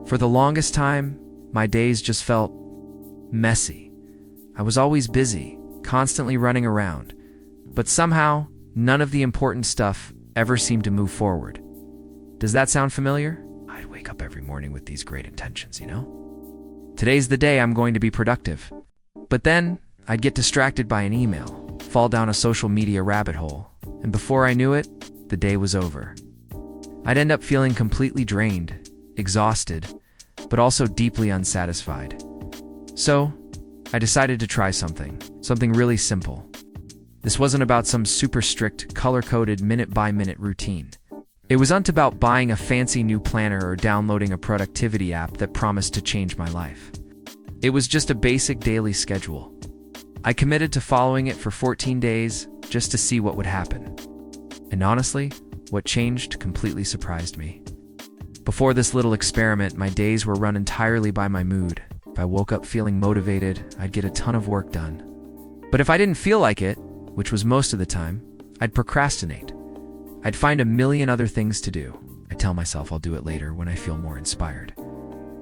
For the longest time, my days just felt messy. I was always busy, constantly running around, but somehow, none of the important stuff ever seemed to move forward. Does that sound familiar? I'd wake up every morning with these great intentions, Today's the day I'm going to be productive. But then, I'd get distracted by an email, fall down a social media rabbit hole, and before I knew it, the day was over. I'd end up feeling completely drained, exhausted, but also deeply unsatisfied. So, I decided to try something really simple. This wasn't about some super strict, color-coded, minute-by-minute routine. It wasn't about buying a fancy new planner or downloading a productivity app that promised to change my life. It was just a basic daily schedule. I committed to following it for 14 days just to see what would happen. And honestly, what changed completely surprised me. Before this little experiment, my days were run entirely by my mood. If I woke up feeling motivated, I'd get a ton of work done. But if I didn't feel like it, which was most of the time, I'd procrastinate. I'd find a million other things to do. I tell myself I'll do it later when I feel more inspired.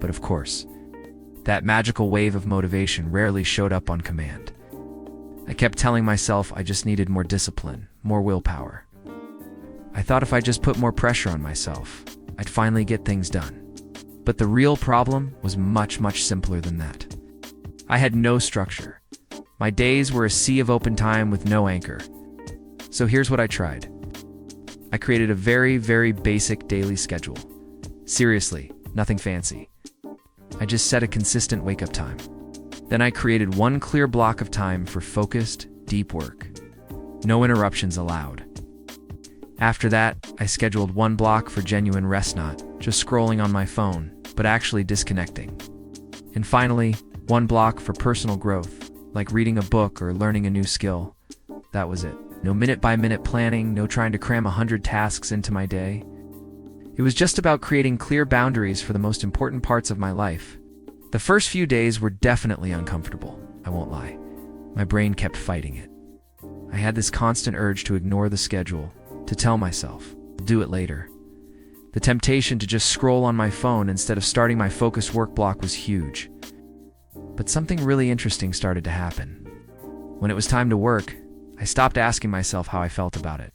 But of course, that magical wave of motivation rarely showed up on command. I kept telling myself I just needed more discipline, more willpower. I thought if I just put more pressure on myself, I'd finally get things done. But the real problem was much, much simpler than that. I had no structure. My days were a sea of open time with no anchor. So here's what I tried. I created a very, very basic daily schedule. Seriously, nothing fancy. I just set a consistent wake-up time. Then I created one clear block of time for focused, deep work. No interruptions allowed. After that, I scheduled one block for genuine rest, not just scrolling on my phone, but actually disconnecting. And finally, one block for personal growth, like reading a book or learning a new skill. That was it. No minute-by-minute planning, no trying to cram 100 tasks into my day. It was just about creating clear boundaries for the most important parts of my life. The first few days were definitely uncomfortable, I won't lie. My brain kept fighting it. I had this constant urge to ignore the schedule, to tell myself, I'll do it later. The temptation to just scroll on my phone instead of starting my focused work block was huge. But something really interesting started to happen. When it was time to work, I stopped asking myself how I felt about it.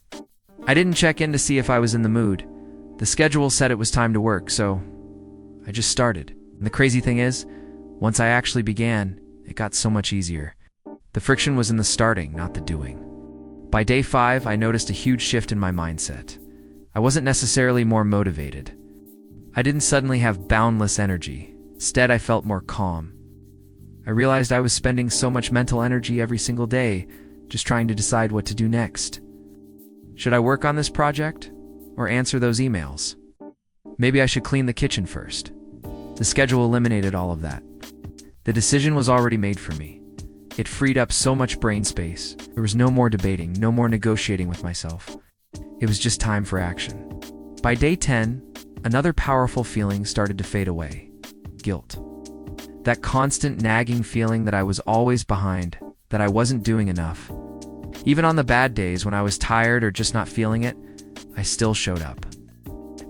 I didn't check in to see if I was in the mood. The schedule said it was time to work, so I just started. And the crazy thing is, once I actually began, it got so much easier. The friction was in the starting, not the doing. By day 5, I noticed a huge shift in my mindset. I wasn't necessarily more motivated. I didn't suddenly have boundless energy. Instead, I felt more calm. I realized I was spending so much mental energy every single day, just trying to decide what to do next. Should I work on this project? Or answer those emails? Maybe I should clean the kitchen first. The schedule eliminated all of that. The decision was already made for me. It freed up so much brain space. There was no more debating, no more negotiating with myself. It was just time for action. By day 10, another powerful feeling started to fade away. Guilt. That constant nagging feeling that I was always behind, that I wasn't doing enough. Even on the bad days when I was tired or just not feeling it, I still showed up.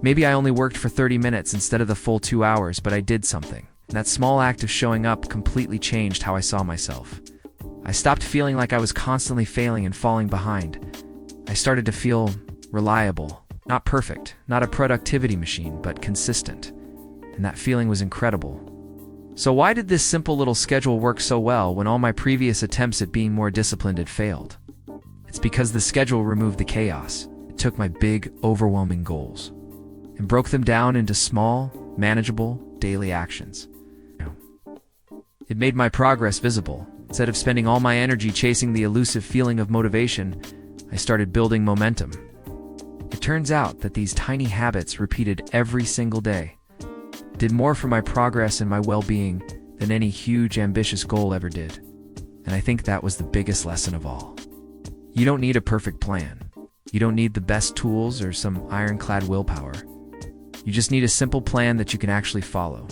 Maybe I only worked for 30 minutes instead of the full 2 hours, but I did something. And that small act of showing up completely changed how I saw myself. I stopped feeling like I was constantly failing and falling behind. I started to feel reliable, not perfect, not a productivity machine, but consistent. And that feeling was incredible. So why did this simple little schedule work so well when all my previous attempts at being more disciplined had failed? It's because the schedule removed the chaos. It took my big, overwhelming goals and broke them down into small, manageable, daily actions. It made my progress visible. Instead of spending all my energy chasing the elusive feeling of motivation, I started building momentum. It turns out that these tiny habits repeated every single day did more for my progress and my well-being than any huge, ambitious goal ever did. And I think that was the biggest lesson of all. You don't need a perfect plan. You don't need the best tools or some ironclad willpower. You just need a simple plan that you can actually follow,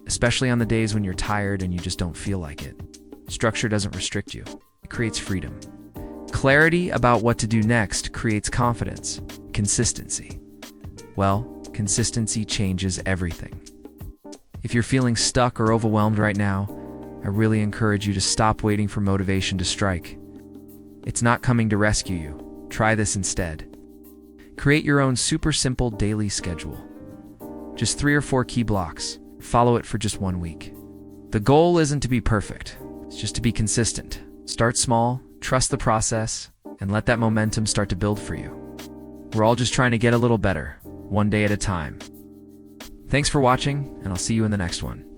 especially on the days when you're tired and you just don't feel like it. Structure doesn't restrict you. It creates freedom. Clarity about what to do next creates confidence. Consistency. Well, consistency changes everything. If you're feeling stuck or overwhelmed right now, I really encourage you to stop waiting for motivation to strike. It's not coming to rescue you. Try this instead. Create your own super simple daily schedule. Just 3 or 4 key blocks. Follow it for just 1 week. The goal isn't to be perfect. It's just to be consistent. Start small, trust the process, and let that momentum start to build for you. We're all just trying to get a little better, one day at a time. Thanks for watching, and I'll see you in the next one.